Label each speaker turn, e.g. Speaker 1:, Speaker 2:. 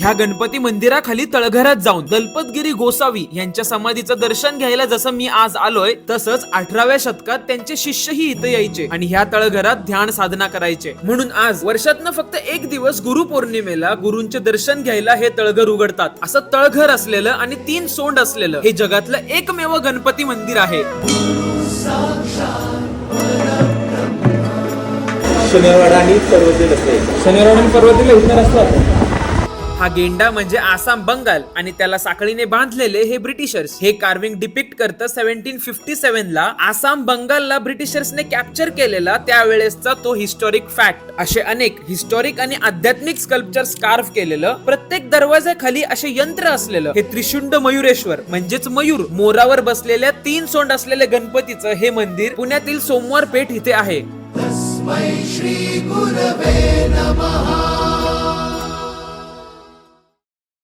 Speaker 1: ह्या गणपती मंदिराखाली तळघरात जाऊन दलपतगिरी गोसावी यांच्या समाधीचं दर्शन घ्यायला जसं मी आज आलोय, तसंच 18व्या शतकात त्यांचे शिष्यही इथं यायचे आणि ह्या तळघरात ध्यान साधना करायचे. म्हणून आज वर्षातनं फक्त एक दिवस गुरुपौर्णिमेला गुरूंचे दर्शन घ्यायला हे तळघर उघडतात. असं तळघर असलेलं आणि 3 सोंड असलेलं हे जगातलं एकमेव गणपती मंदिर आहे.
Speaker 2: शनिवार आणि पर्वतीला इथं रस्ता.
Speaker 1: हा गेंडा म्हणजे आसाम बंगाल आणि त्याला साखळीने बांधलेले हे ब्रिटिशर्स. हे कार्विंग डिपिक्ट करतं 1757 ला आसाम बंगालला ब्रिटिशर्सने कॅप्चर केलेला त्यावेळेसचा तो हिस्टॉरिक फॅक्ट. असे अनेक हिस्टॉरिक आणि आध्यात्मिक स्कल्पचर्स कार्व केलेलं, प्रत्येक दरवाजाखाली असे यंत्र असलेलं हे त्रिशुंड मयुरेश्वर म्हणजेच मयूर मोरावर बसलेल्या 3 सोंड असलेले गणपतीचं हे मंदिर पुण्यातील सोमवार पेठ इथे आहे.
Speaker 3: तस्मै श्री गुरवे नमः.